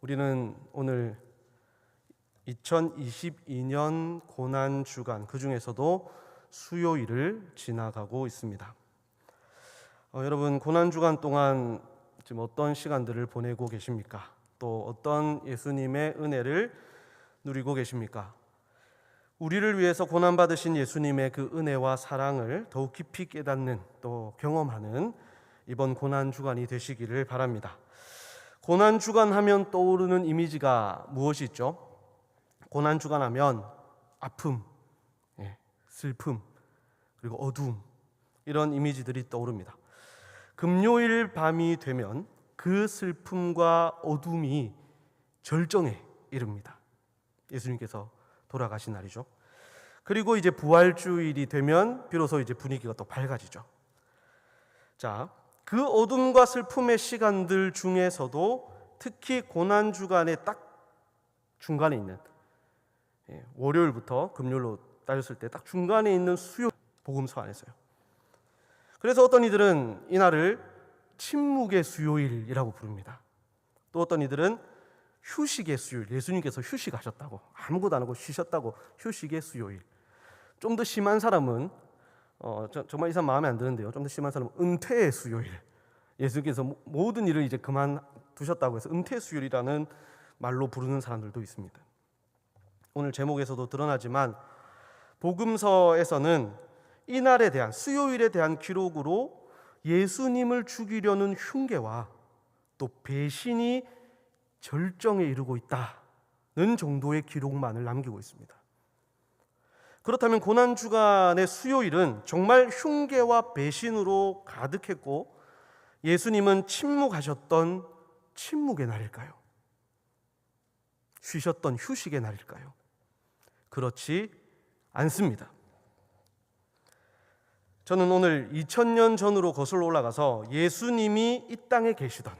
우리는 오늘 2022년 고난주간, 그 중에서도 수요일을 지나가고 있습니다. 여러분, 고난주간 동안 지금 어떤 시간들을 보내고 계십니까? 또 어떤 예수님의 은혜를 누리고 계십니까? 우리를 위해서 고난받으신 예수님의 그 은혜와 사랑을 더욱 깊이 깨닫는, 또 경험하는 이번 고난주간이 되시기를 바랍니다. 고난주간 하면 떠오르는 이미지가 무엇이 있죠? 고난주간 하면 아픔, 슬픔, 그리고 어두움, 이런 이미지들이 떠오릅니다. 금요일 밤이 되면 그 슬픔과 어둠이 절정에 이릅니다. 예수님께서 돌아가신 날이죠. 그리고 이제 부활주일이 되면 비로소 이제 분위기가 또 밝아지죠. 자, 그 어둠과 슬픔의 시간들 중에서도 특히 고난주간의 딱 중간에 있는, 월요일부터 금요일로 따졌을 때 딱 중간에 있는 수요 복음서 안에서요. 그래서 어떤 이들은 이날을 침묵의 수요일이라고 부릅니다. 또 어떤 이들은 휴식의 수요일, 예수님께서 휴식하셨다고, 아무것도 안 하고 쉬셨다고 휴식의 수요일. 좀 더 심한 사람은 정말 이 사람 마음에 안 드는데요, 좀 더 심한 사람은 은퇴의 수요일, 예수님께서 모든 일을 이제 그만두셨다고 해서 은퇴 수요일이라는 말로 부르는 사람들도 있습니다. 오늘 제목에서도 드러나지만 복음서에서는 이날에 대한, 수요일에 대한 기록으로 예수님을 죽이려는 흉계와 또 배신이 절정에 이르고 있다는 정도의 기록만을 남기고 있습니다. 그렇다면 고난주간의 수요일은 정말 흉계와 배신으로 가득했고 예수님은 침묵하셨던 침묵의 날일까요? 쉬셨던 휴식의 날일까요? 그렇지 않습니다. 저는 오늘 2000년 전으로 거슬러 올라가서 예수님이 이 땅에 계시던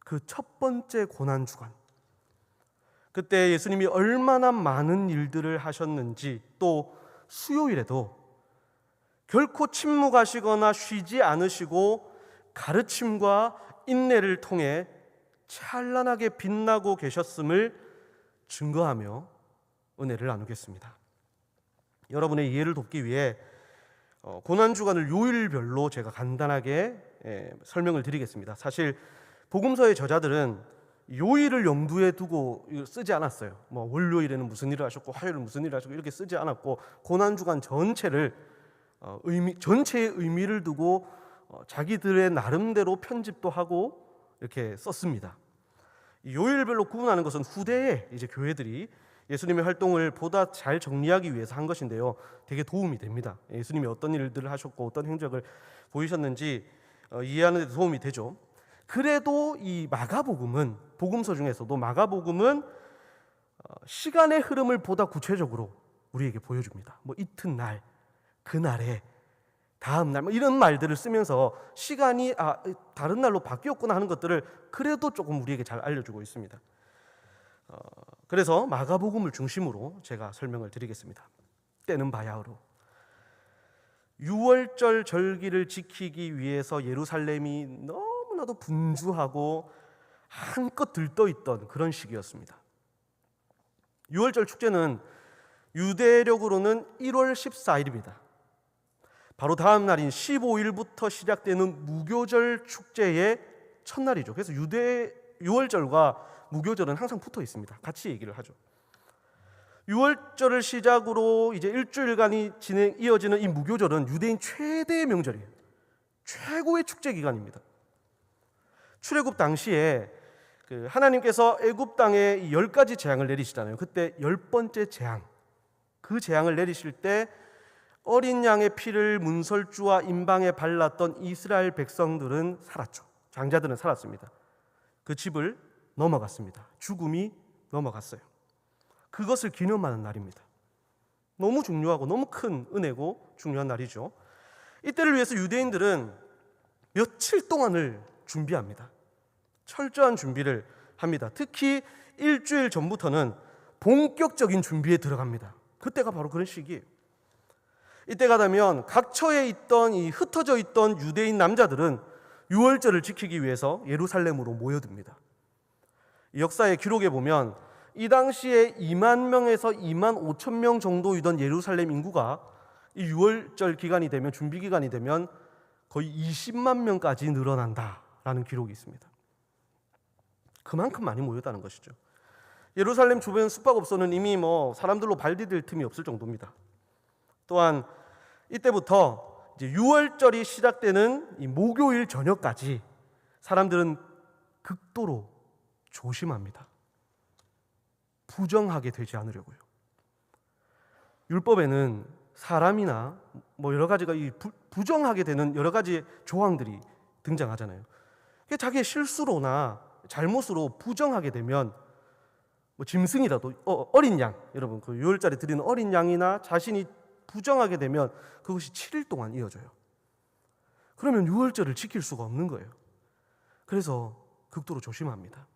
그 첫 번째 고난주간, 그때 예수님이 얼마나 많은 일들을 하셨는지, 또 수요일에도 결코 침묵하시거나 쉬지 않으시고 가르침과 인내를 통해 찬란하게 빛나고 계셨음을 증거하며 은혜를 나누겠습니다. 여러분의 이해를 돕기 위해 고난주간을 요일별로 제가 간단하게 설명을 드리겠습니다. 사실 복음서의 저자들은 요일을 염두에 두고 쓰지 않았어요. 월요일에는 무슨 일을 하셨고 화요일은 무슨 일을 하셨고 이렇게 쓰지 않았고, 고난주간 전체를 전체의 의미를 두고 자기들의 나름대로 편집도 하고 이렇게 썼습니다. 요일별로 구분하는 것은 후대에 이제 교회들이 예수님의 활동을 보다 잘 정리하기 위해서 한 것인데요, 되게 도움이 됩니다. 예수님이 어떤 일들을 하셨고 어떤 행적을 보이셨는지 이해하는 데 도움이 되죠. 그래도 이 마가복음은, 복음서 중에서도 마가복음은 시간의 흐름을 보다 구체적으로 우리에게 보여줍니다. 이튿날, 그날에, 다음 날, 이런 말들을 쓰면서 시간이 다른 날로 바뀌었구나 하는 것들을 그래도 조금 우리에게 잘 알려주고 있습니다. 그래서 마가복음을 중심으로 제가 설명을 드리겠습니다. 때는 바야흐로 6월절 절기를 지키기 위해서 예루살렘이 너무나도 분주하고 한껏 들떠있던 그런 시기였습니다. 6월절 축제는 유대력으로는 1월 14일입니다. 바로 다음 날인 15일부터 시작되는 무교절 축제의 첫날이죠. 그래서 6월절과 무교절은 항상 붙어 있습니다. 같이 얘기를 하죠. 6월절을 시작으로 이제 일주일간이 이어지는 이 무교절은 유대인 최대의 명절이에요. 최고의 축제 기간입니다. 출애굽 당시에 하나님께서 애굽 땅에 10가지 재앙을 내리시잖아요. 그때 10번째 재앙, 그 재앙을 내리실 때 어린 양의 피를 문설주와 임방에 발랐던 이스라엘 백성들은 살았죠. 장자들은 살았습니다. 그 집을 넘어갔습니다. 죽음이 넘어갔어요. 그것을 기념하는 날입니다. 너무 중요하고 너무 큰 은혜고 중요한 날이죠. 이때를 위해서 유대인들은 며칠 동안을 준비합니다. 철저한 준비를 합니다. 특히 일주일 전부터는 본격적인 준비에 들어갑니다. 그때가 바로 그런 시기예요. 이때가 되면 각처에 있던 흩어져 있던 유대인 남자들은 유월절을 지키기 위해서 예루살렘으로 모여듭니다. 역사의 기록에 보면 이 당시에 2만 명에서 2만 5천 명 정도이던 예루살렘 인구가 이 유월절 기간이 되면, 준비 기간이 되면 거의 20만 명까지 늘어난다라는 기록이 있습니다. 그만큼 많이 모였다는 것이죠. 예루살렘 주변 숙박업소는 이미 사람들로 발디딜 틈이 없을 정도입니다. 또한 이때부터 이제 유월절이 시작되는 이 목요일 저녁까지 사람들은 극도로 조심합니다. 부정하게 되지 않으려고요. 율법에는 사람이나 여러 가지가 부정하게 되는 여러 가지 조항들이 등장하잖아요. 자기의 실수로나 잘못으로 부정하게 되면 짐승이라도 어린 양, 여러분 그 유월절에 드리는 어린 양이나 자신이 부정하게 되면 그것이 7일 동안 이어져요. 그러면 유월절을 지킬 수가 없는 거예요. 그래서 극도로 조심합니다.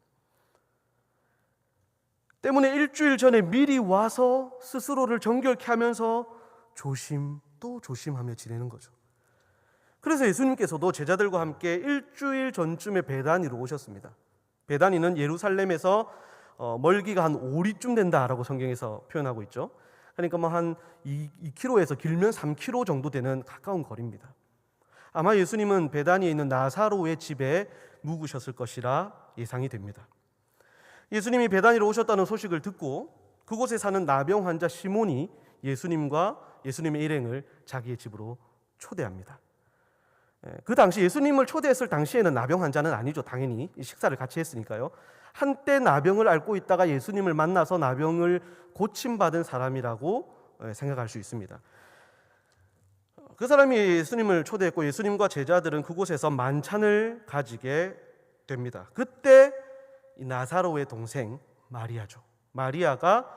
때문에 일주일 전에 미리 와서 스스로를 정결케 하면서 조심 또 조심하며 지내는 거죠. 그래서 예수님께서도 제자들과 함께 일주일 전쯤에 베다니로 오셨습니다. 베다니는 예루살렘에서 멀기가 한 5리쯤 된다라고 성경에서 표현하고 있죠. 그러니까 한 2km에서 길면 3km 정도 되는 가까운 거리입니다. 아마 예수님은 베다니에 있는 나사로의 집에 묵으셨을 것이라 예상이 됩니다. 예수님이 베다니로 오셨다는 소식을 듣고 그곳에 사는 나병 환자 시몬이 예수님과 예수님의 일행을 자기의 집으로 초대합니다. 그 당시 예수님을 초대했을 당시에는 나병 환자는 아니죠. 당연히 식사를 같이 했으니까요. 한때 나병을 앓고 있다가 예수님을 만나서 나병을 고침받은 사람이라고 생각할 수 있습니다. 그 사람이 예수님을 초대했고 예수님과 제자들은 그곳에서 만찬을 가지게 됩니다. 그때 이 나사로의 동생 마리아죠. 마리아가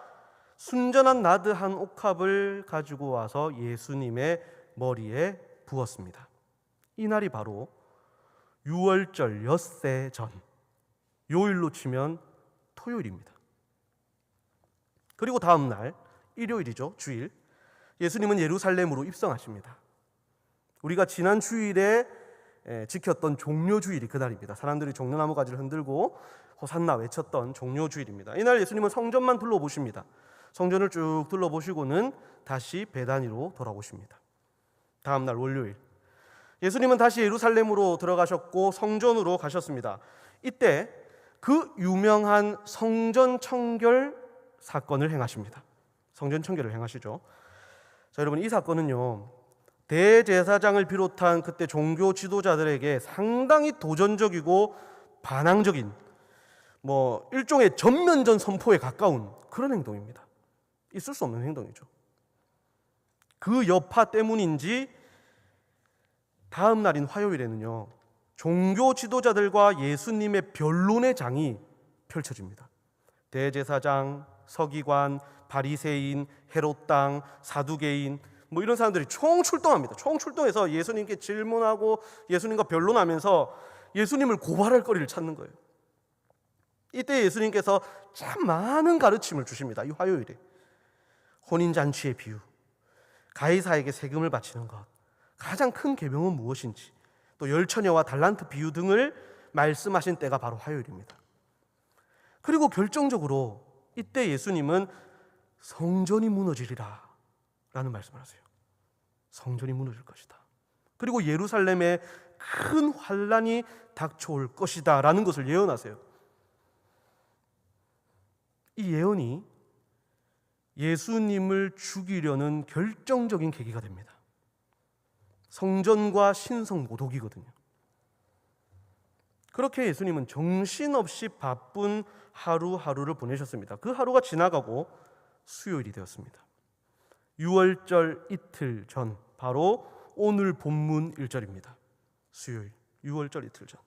순전한 나드 한 옥합을 가지고 와서 예수님의 머리에 부었습니다. 이 날이 바로 유월절 엿새 전, 요일로 치면 토요일입니다. 그리고 다음 날 일요일이죠. 주일. 예수님은 예루살렘으로 입성하십니다. 우리가 지난 주일에 지켰던 종려주일이 그날입니다. 사람들이 종려나무 가지를 흔들고 호산나 외쳤던 종려주일입니다. 이날 예수님은 성전만 둘러보십니다. 성전을 쭉 둘러보시고는 다시 베다니로 돌아오십니다. 다음 날 월요일 예수님은 다시 예루살렘으로 들어가셨고 성전으로 가셨습니다. 이때 그 유명한 성전 청결 사건을 행하십니다. 성전 청결을 행하시죠. 자, 여러분 이 사건은요 대제사장을 비롯한 그때 종교 지도자들에게 상당히 도전적이고 반항적인 일종의 전면전 선포에 가까운 그런 행동입니다. 있을 수 없는 행동이죠. 그 여파 때문인지 다음 날인 화요일에는요 종교 지도자들과 예수님의 변론의 장이 펼쳐집니다. 대제사장, 서기관, 바리새인, 헤롯 당, 사두개인 이런 사람들이 총출동합니다. 총출동해서 예수님께 질문하고 예수님과 변론하면서 예수님을 고발할 거리를 찾는 거예요. 이때 예수님께서 참 많은 가르침을 주십니다. 이 화요일에 혼인잔치의 비유, 가이사에게 세금을 바치는 것, 가장 큰 계명은 무엇인지, 또 열처녀와 달란트 비유 등을 말씀하신 때가 바로 화요일입니다. 그리고 결정적으로 이때 예수님은 성전이 무너지리라 라는 말씀을 하세요. 성전이 무너질 것이다. 그리고 예루살렘에 큰 환란이 닥쳐올 것이다 라는 것을 예언하세요. 이 예언이 예수님을 죽이려는 결정적인 계기가 됩니다. 성전과 신성 모독이거든요. 그렇게 예수님은 정신없이 바쁜 하루하루를 보내셨습니다. 그 하루가 지나가고 수요일이 되었습니다. 유월절 이틀 전, 바로 오늘 본문 1절입니다. 수요일, 유월절 이틀 전.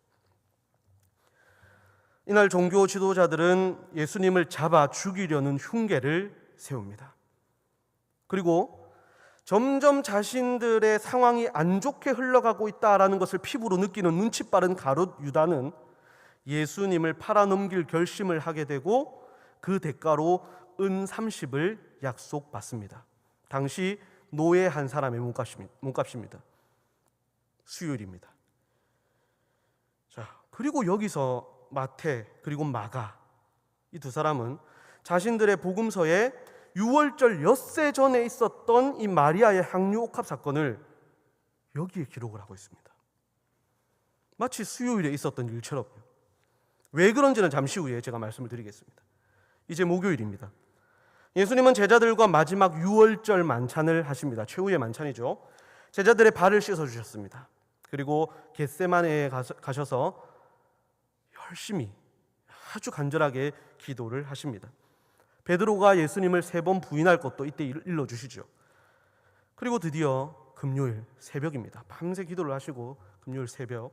이날 종교 지도자들은 예수님을 잡아 죽이려는 흉계를 세웁니다. 그리고 점점 자신들의 상황이 안 좋게 흘러가고 있다라는 것을 피부로 느끼는 눈치 빠른 가룟 유다는 예수님을 팔아넘길 결심을 하게 되고 그 대가로 은 30을 약속받습니다. 당시 노예 한 사람의 몸값입니다. 수요일입니다. 자, 그리고 여기서 마태 그리고 마가 이 두 사람은 자신들의 복음서에 유월절 엿새 전에 있었던 이 마리아의 향유 옥합 사건을 여기에 기록을 하고 있습니다. 마치 수요일에 있었던 일처럼요. 왜 그런지는 잠시 후에 제가 말씀을 드리겠습니다. 이제 목요일입니다. 예수님은 제자들과 마지막 유월절 만찬을 하십니다. 최후의 만찬이죠. 제자들의 발을 씻어주셨습니다. 그리고 겟세마네에 가셔서 열심히 아주 간절하게 기도를 하십니다. 베드로가 예수님을 3번 부인할 것도 이때 일러주시죠. 그리고 드디어 금요일 새벽입니다. 밤새 기도를 하시고 금요일 새벽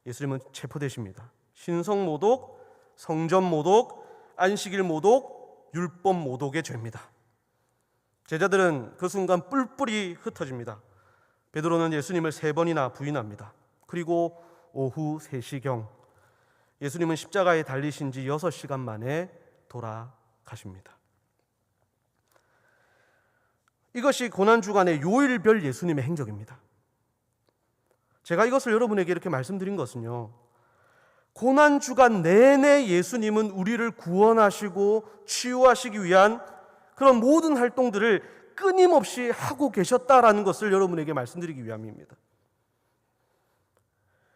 예수님은 체포되십니다. 신성모독, 성전모독, 안식일 모독, 율법 모독의 죄입니다. 제자들은 그 순간 뿔뿔이 흩어집니다. 베드로는 예수님을 3번이나 부인합니다. 그리고 오후 3시경 예수님은 십자가에 달리신 지 6시간 만에 돌아가십니다. 이것이 고난주간의 요일별 예수님의 행적입니다. 제가 이것을 여러분에게 이렇게 말씀드린 것은요, 고난주간 내내 예수님은 우리를 구원하시고 치유하시기 위한 그런 모든 활동들을 끊임없이 하고 계셨다라는 것을 여러분에게 말씀드리기 위함입니다.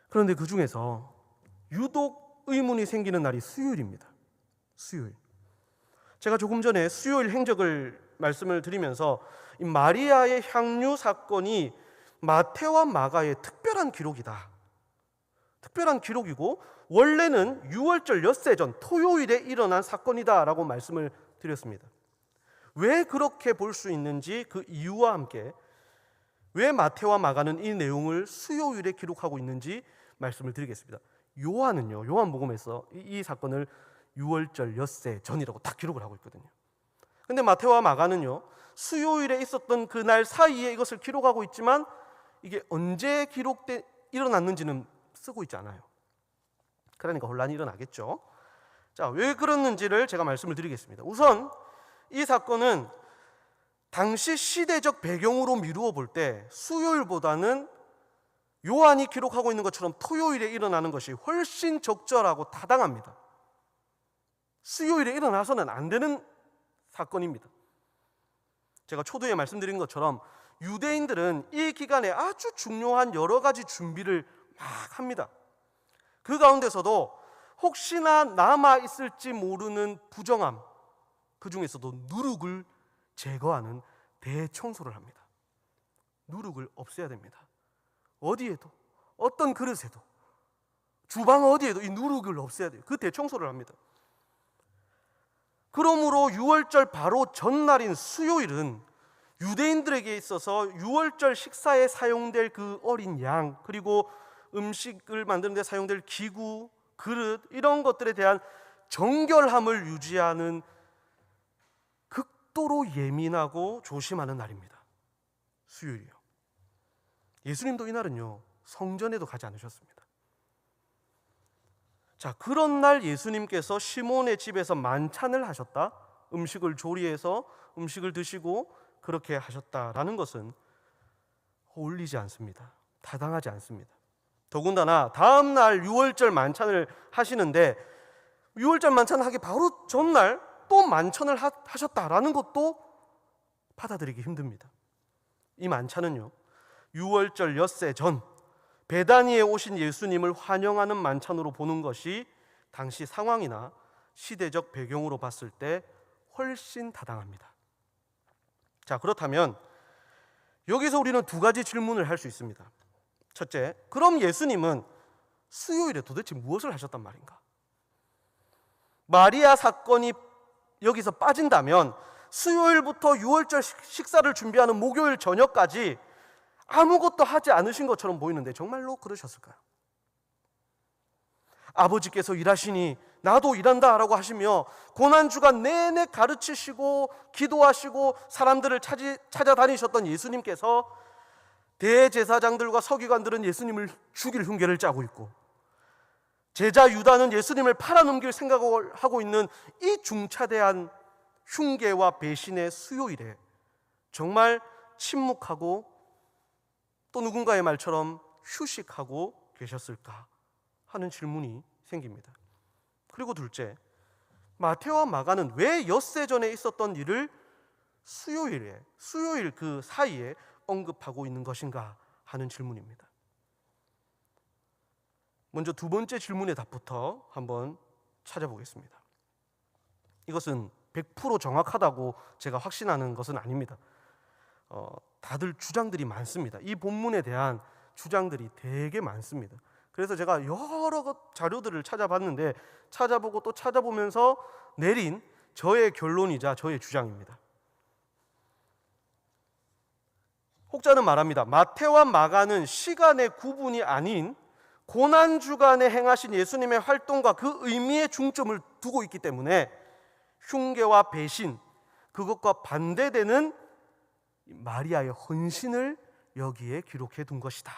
그런데 그 중에서 유독 의문이 생기는 날이 수요일입니다. 수요일. 제가 조금 전에 수요일 행적을 말씀을 드리면서 이 마리아의 향유 사건이 마태와 마가의 특별한 기록이다. 특별한 기록이고 원래는 유월절 엿새 전 토요일에 일어난 사건이다라고 말씀을 드렸습니다. 왜 그렇게 볼 수 있는지 그 이유와 함께 왜 마태와 마가는 이 내용을 수요일에 기록하고 있는지 말씀을 드리겠습니다. 요한은요, 요한복음에서 이 사건을 유월절 엿새 전이라고 딱 기록을 하고 있거든요. 근데 마태와 마가는요, 수요일에 있었던 그날 사이에 이것을 기록하고 있지만 이게 언제 일어났는지는 쓰고 있지 않아요. 그러니까 혼란이 일어나겠죠. 자, 왜 그랬는지를 제가 말씀을 드리겠습니다. 우선 이 사건은 당시 시대적 배경으로 미루어 볼 때 수요일보다는 요한이 기록하고 있는 것처럼 토요일에 일어나는 것이 훨씬 적절하고 타당합니다. 수요일에 일어나서는 안 되는 사건입니다. 제가 초두에 말씀드린 것처럼 유대인들은 이 기간에 아주 중요한 여러 가지 준비를 막 합니다. 그 가운데서도 혹시나 남아있을지 모르는 부정함, 그 중에서도 누룩을 제거하는 대청소를 합니다. 누룩을 없애야 됩니다. 어디에도, 어떤 그릇에도, 주방 어디에도 이 누룩을 없애야 돼요. 그 대청소를 합니다. 그러므로 유월절 바로 전날인 수요일은 유대인들에게 있어서 유월절 식사에 사용될 그 어린 양, 그리고 음식을 만드는 데 사용될 기구, 그릇, 이런 것들에 대한 정결함을 유지하는 극도로 예민하고 조심하는 날입니다. 수요일이요. 예수님도 이날은요, 성전에도 가지 않으셨습니다. 자, 그런 날 예수님께서 시몬의 집에서 만찬을 하셨다, 음식을 조리해서 음식을 드시고 그렇게 하셨다라는 것은 어울리지 않습니다. 타당하지 않습니다. 더군다나 다음 날 유월절 만찬을 하시는데 유월절 만찬을 하기 바로 전날 또 만찬을 하셨다라는 것도 받아들이기 힘듭니다. 이 만찬은요, 유월절 엿새 전 베다니에 오신 예수님을 환영하는 만찬으로 보는 것이 당시 상황이나 시대적 배경으로 봤을 때 훨씬 타당합니다. 자, 그렇다면 여기서 우리는 2가지 질문을 할 수 있습니다. 첫째, 그럼 예수님은 수요일에 도대체 무엇을 하셨단 말인가? 마리아 사건이 여기서 빠진다면 수요일부터 유월절 식사를 준비하는 목요일 저녁까지 아무것도 하지 않으신 것처럼 보이는데 정말로 그러셨을까요? 아버지께서 일하시니 나도 일한다라고 하시며 고난주간 내내 가르치시고 기도하시고 사람들을 찾아다니셨던 예수님께서 대제사장들과 서기관들은 예수님을 죽일 흉계를 짜고 있고 제자 유다는 예수님을 팔아넘길 생각을 하고 있는 이 중차대한 흉계와 배신의 수요일에 정말 침묵하고 또 누군가의 말처럼 휴식하고 계셨을까 하는 질문이 생깁니다. 그리고 둘째, 마태와 마가는 왜 엿새 전에 있었던 일을 수요일 그 사이에 언급하고 있는 것인가 하는 질문입니다. 먼저 두 번째 질문의 답부터 한번 찾아보겠습니다. 이것은 100% 정확하다고 제가 확신하는 것은 아닙니다. 다들 주장들이 많습니다. 이 본문에 대한 주장들이 되게 많습니다. 그래서 제가 여러 자료들을 찾아봤는데 찾아보고 또 찾아보면서 내린 저의 결론이자 저의 주장입니다. 혹자는 말합니다. 마태와 마가는 시간의 구분이 아닌 고난주간에 행하신 예수님의 활동과 그 의미에 중점을 두고 있기 때문에 흉계와 배신, 그것과 반대되는 마리아의 헌신을 여기에 기록해 둔 것이다.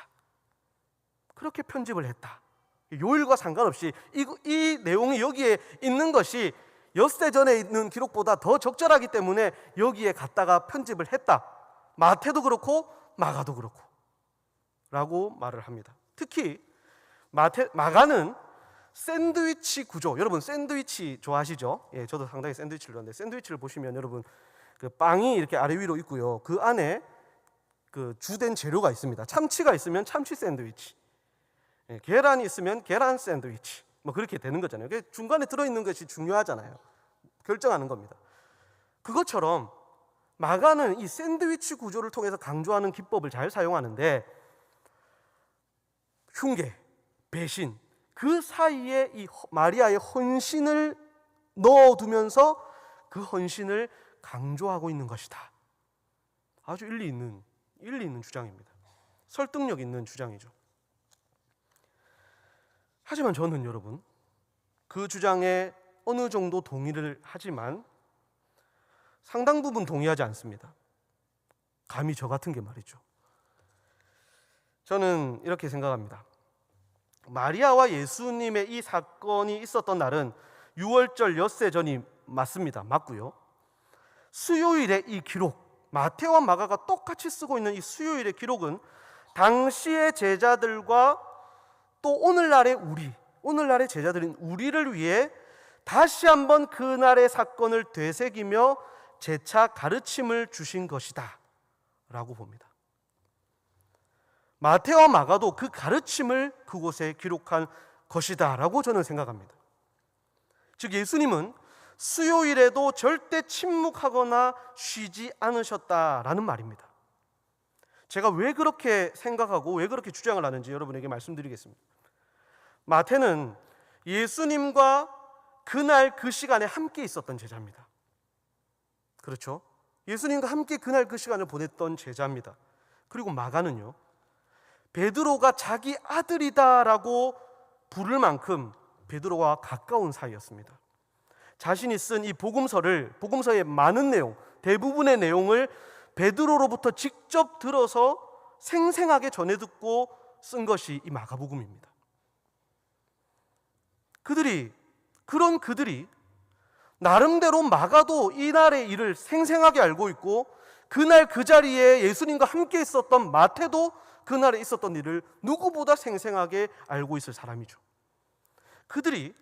그렇게 편집을 했다. 요일과 상관없이 이 내용이 여기에 있는 것이 엿새 전에 있는 기록보다 더 적절하기 때문에 여기에 갖다가 편집을 했다. 마태도 그렇고 마가도 그렇고 라고 말을 합니다. 특히 마가는 샌드위치 구조, 여러분 샌드위치 좋아하시죠? 예, 저도 상당히 샌드위치를 좋아하는데 샌드위치를 보시면 여러분 그 빵이 이렇게 아래 위로 있고요. 그 안에 그 주된 재료가 있습니다. 참치가 있으면 참치 샌드위치, 예, 계란이 있으면 계란 샌드위치, 뭐 그렇게 되는 거잖아요. 중간에 들어있는 것이 중요하잖아요. 결정하는 겁니다. 그것처럼 마가는 이 샌드위치 구조를 통해서 강조하는 기법을 잘 사용하는데 흉계, 배신, 그 사이에 이 마리아의 헌신을 넣어두면서 그 헌신을 강조하고 있는 것이다. 아주 일리 있는 주장입니다. 설득력 있는 주장이죠. 하지만 저는 여러분 그 주장에 어느 정도 동의를 하지만 상당 부분 동의하지 않습니다. 감히 저 같은 게 말이죠. 저는 이렇게 생각합니다. 마리아와 예수님의 이 사건이 있었던 날은 6월절 엿새 전이 맞고요. 수요일의 이 기록, 마태와 마가가 똑같이 쓰고 있는 이 수요일의 기록은 당시의 제자들과 또 오늘날의 제자들인 우리를 위해 다시 한번 그날의 사건을 되새기며 재차 가르침을 주신 것이다 라고 봅니다. 마태와 마가도 그 가르침을 그곳에 기록한 것이다 라고 저는 생각합니다. 즉 예수님은 수요일에도 절대 침묵하거나 쉬지 않으셨다라는 말입니다. 제가 왜 그렇게 생각하고 왜 그렇게 주장을 하는지 여러분에게 말씀드리겠습니다. 마태는 예수님과 그날 그 시간에 함께 있었던 제자입니다. 그렇죠? 예수님과 함께 그날 그 시간을 보냈던 제자입니다. 그리고 마가는요, 베드로가 자기 아들이다라고 부를 만큼 베드로와 가까운 사이였습니다. 자신이 쓴 이 복음서의 많은 내용, 대부분의 내용을 베드로로부터 직접 들어서 생생하게 전해 듣고 쓴 것이 이 마가복음입니다. 그들이 나름대로 마가도 이날의 일을 생생하게 알고 있고 그날 그 자리에 예수님과 함께 있었던 마태도 그날에 있었던 일을 누구보다 생생하게 알고 있을 사람이죠. 그들이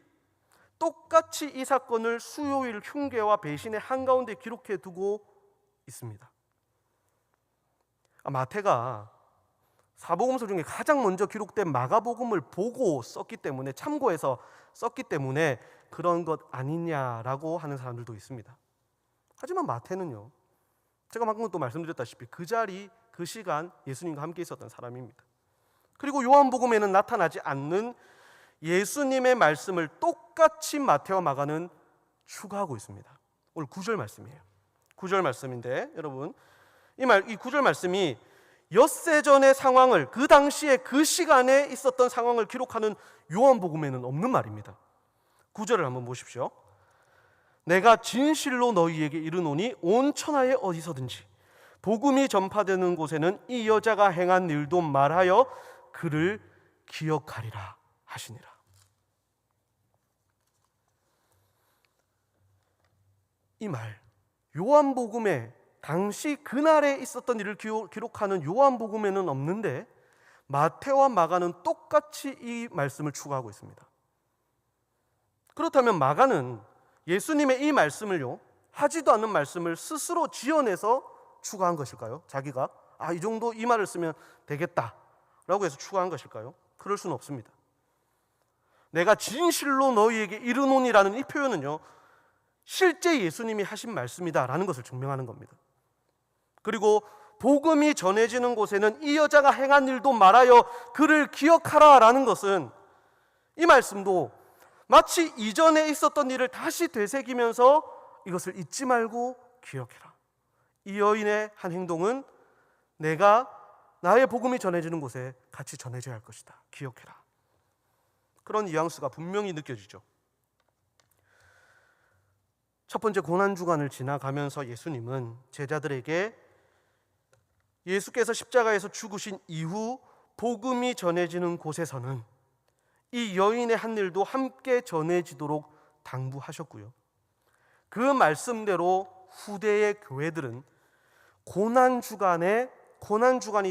똑같이 이 사건을 수요일 흉계와 배신의 한가운데 기록해 두고 있습니다. 마태가 사복음서 중에 가장 먼저 기록된 마가복음을 보고 썼기 때문에, 참고해서 썼기 때문에 그런 것 아니냐라고 하는 사람들도 있습니다. 하지만 마태는요, 제가 방금 또 말씀드렸다시피 그 자리 그 시간 예수님과 함께 있었던 사람입니다. 그리고 요한복음에는 나타나지 않는 예수님의 말씀을 똑같이 마태와 마가는 추가하고 있습니다. 오늘 9절 말씀이에요. 9절 말씀인데 여러분 이 9절 말씀이 엿새 전의 상황을, 그 당시에 그 시간에 있었던 상황을 기록하는 요한복음에는 없는 말입니다. 9절을 한번 보십시오. 내가 진실로 너희에게 이르노니 온 천하에 어디서든지 복음이 전파되는 곳에는 이 여자가 행한 일도 말하여 그를 기억하리라 하시니라. 이 말, 요한복음에 당시 그날에 있었던 일을 기록하는 요한복음에는 없는데 마태와 마가는 똑같이 이 말씀을 추가하고 있습니다. 그렇다면 마가는 예수님의 이 말씀을요, 하지도 않는 말씀을 스스로 지어내서 추가한 것일까요? 자기가 이 정도 이 말을 쓰면 되겠다라고 해서 추가한 것일까요? 그럴 수는 없습니다. 내가 진실로 너희에게 이르노니라는 이 표현은요, 실제 예수님이 하신 말씀이다라는 것을 증명하는 겁니다. 그리고 복음이 전해지는 곳에는 이 여자가 행한 일도 말하여 그를 기억하라라는 것은, 이 말씀도 마치 이전에 있었던 일을 다시 되새기면서 이것을 잊지 말고 기억해라. 이 여인의 한 행동은 내가 나의 복음이 전해지는 곳에 같이 전해져야 할 것이다. 기억해라. 그런 뉘앙스가 분명히 느껴지죠. 첫 번째 고난주간을 지나가면서 예수님은 제자들에게 예수께서 십자가에서 죽으신 이후 복음이 전해지는 곳에서는 이 여인의 한 일도 함께 전해지도록 당부하셨고요. 그 말씀대로 후대의 교회들은 고난주간이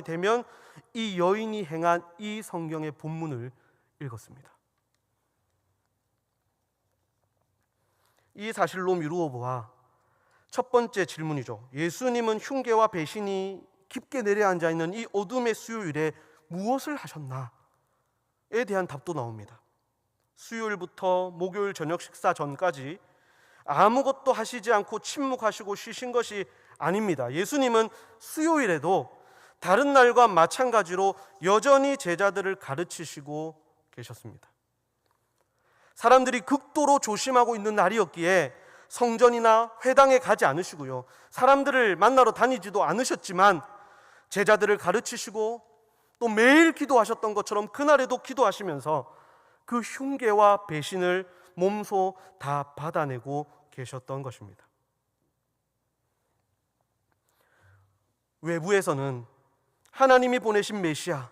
되면 이 여인이 행한 이 성경의 본문을 읽었습니다. 이 사실로 미루어 보아 첫 번째 질문이죠. 예수님은 흉계와 배신이 깊게 내려앉아 있는 이 어둠의 수요일에 무엇을 하셨나에 대한 답도 나옵니다. 수요일부터 목요일 저녁 식사 전까지 아무것도 하시지 않고 침묵하시고 쉬신 것이 아닙니다. 예수님은 수요일에도 다른 날과 마찬가지로 여전히 제자들을 가르치시고 계셨습니다. 사람들이 극도로 조심하고 있는 날이었기에 성전이나 회당에 가지 않으시고요, 사람들을 만나러 다니지도 않으셨지만 제자들을 가르치시고 또 매일 기도하셨던 것처럼 그날에도 기도하시면서 그 흉계와 배신을 몸소 다 받아내고 계셨던 것입니다. 외부에서는 하나님이 보내신 메시아,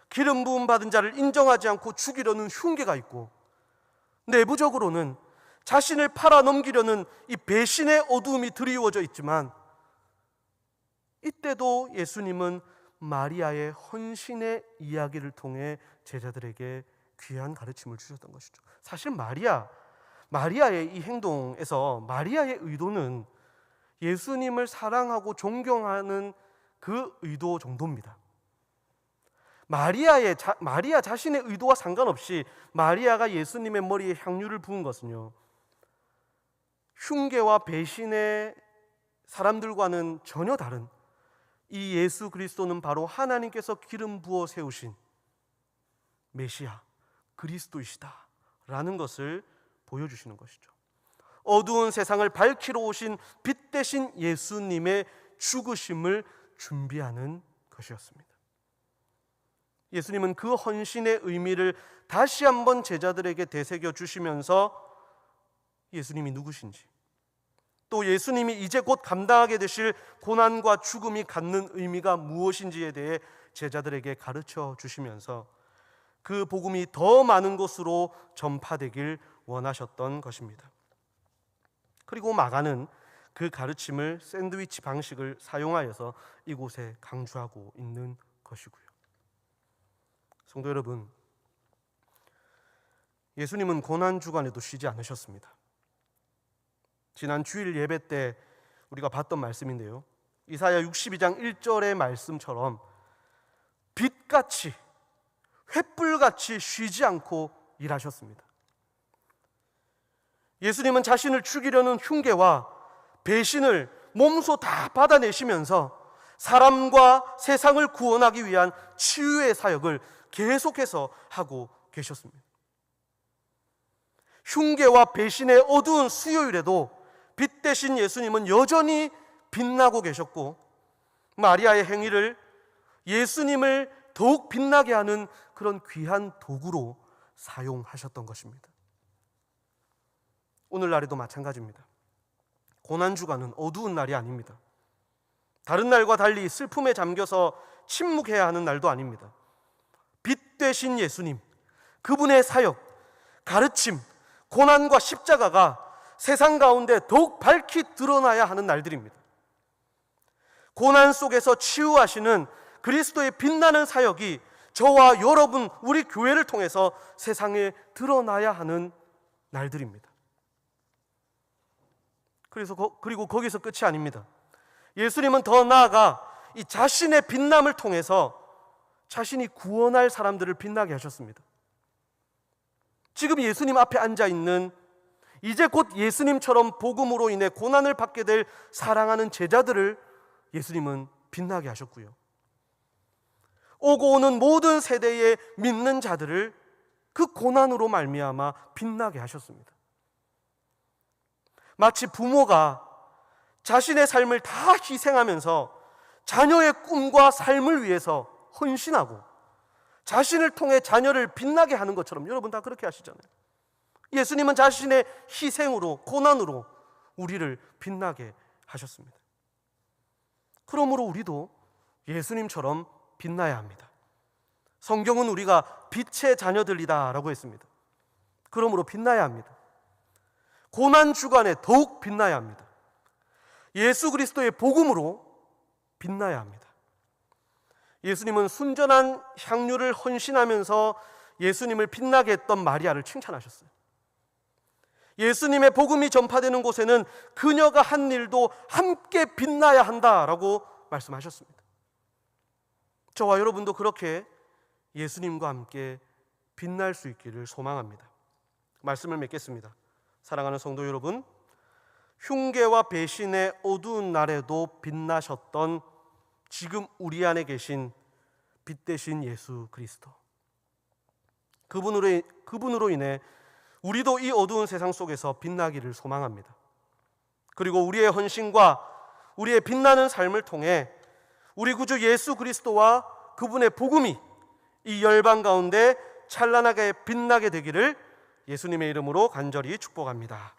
기름 부음 받은 자를 인정하지 않고 죽이려는 흉계가 있고, 내부적으로는 자신을 팔아 넘기려는 이 배신의 어두움이 드리워져 있지만, 이때도 예수님은 마리아의 헌신의 이야기를 통해 제자들에게 귀한 가르침을 주셨던 것이죠. 사실 마리아의 이 행동에서 마리아의 의도는 예수님을 사랑하고 존경하는 그 의도 정도입니다. 마리아 자신의 의도와 상관없이 마리아가 예수님의 머리에 향유를 부은 것은요, 흉계와 배신의 사람들과는 전혀 다른 이 예수 그리스도는 바로 하나님께서 기름 부어 세우신 메시아 그리스도이시다 라는 것을 보여주시는 것이죠. 어두운 세상을 밝히러 오신 빛 대신 예수님의 죽으심을 준비하는 것이었습니다. 예수님은 그 헌신의 의미를 다시 한번 제자들에게 되새겨 주시면서 예수님이 누구신지, 또 예수님이 이제 곧 감당하게 되실 고난과 죽음이 갖는 의미가 무엇인지에 대해 제자들에게 가르쳐 주시면서 그 복음이 더 많은 곳으로 전파되길 원하셨던 것입니다. 그리고 마가는 그 가르침을 샌드위치 방식을 사용하여서 이곳에 강조하고 있는 것이고요. 성도 여러분, 예수님은 고난주간에도 쉬지 않으셨습니다. 지난 주일 예배 때 우리가 봤던 말씀인데요, 이사야 62장 1절의 말씀처럼 빛같이 횃불같이 쉬지 않고 일하셨습니다. 예수님은 자신을 죽이려는 흉계와 배신을 몸소 다 받아내시면서 사람과 세상을 구원하기 위한 치유의 사역을 계속해서 하고 계셨습니다. 흉계와 배신의 어두운 수요일에도 빛 대신 예수님은 여전히 빛나고 계셨고, 마리아의 행위를 예수님을 더욱 빛나게 하는 그런 귀한 도구로 사용하셨던 것입니다. 오늘날에도 마찬가지입니다. 고난주간은 어두운 날이 아닙니다. 다른 날과 달리 슬픔에 잠겨서 침묵해야 하는 날도 아닙니다. 빛 되신 예수님, 그분의 사역, 가르침, 고난과 십자가가 세상 가운데 더욱 밝히 드러나야 하는 날들입니다. 고난 속에서 치유하시는 그리스도의 빛나는 사역이 저와 여러분, 우리 교회를 통해서 세상에 드러나야 하는 날들입니다. 그리고 거기서 끝이 아닙니다. 예수님은 더 나아가 이 자신의 빛남을 통해서 자신이 구원할 사람들을 빛나게 하셨습니다. 지금 예수님 앞에 앉아 있는, 이제 곧 예수님처럼 복음으로 인해 고난을 받게 될 사랑하는 제자들을 예수님은 빛나게 하셨고요, 오고 오는 모든 세대의 믿는 자들을 그 고난으로 말미암아 빛나게 하셨습니다. 마치 부모가 자신의 삶을 다 희생하면서 자녀의 꿈과 삶을 위해서 헌신하고 자신을 통해 자녀를 빛나게 하는 것처럼, 여러분 다 그렇게 하시잖아요. 예수님은 자신의 희생으로, 고난으로 우리를 빛나게 하셨습니다. 그러므로 우리도 예수님처럼 빛나야 합니다. 성경은 우리가 빛의 자녀들이다 라고 했습니다. 그러므로 빛나야 합니다. 고난 주간에 더욱 빛나야 합니다. 예수 그리스도의 복음으로 빛나야 합니다. 예수님은 순전한 향유를 헌신하면서 예수님을 빛나게 했던 마리아를 칭찬하셨어요. 예수님의 복음이 전파되는 곳에는 그녀가 한 일도 함께 빛나야 한다라고 말씀하셨습니다. 저와 여러분도 그렇게 예수님과 함께 빛날 수 있기를 소망합니다. 말씀을 맺겠습니다. 사랑하는 성도 여러분, 흉계와 배신의 어두운 날에도 빛나셨던 지금 우리 안에 계신 빛 대신 예수 그리스도, 그분으로 인해 우리도 이 어두운 세상 속에서 빛나기를 소망합니다. 그리고 우리의 헌신과 우리의 빛나는 삶을 통해 우리 구주 예수 그리스도와 그분의 복음이 이 열방 가운데 찬란하게 빛나게 되기를 예수님의 이름으로 간절히 축복합니다.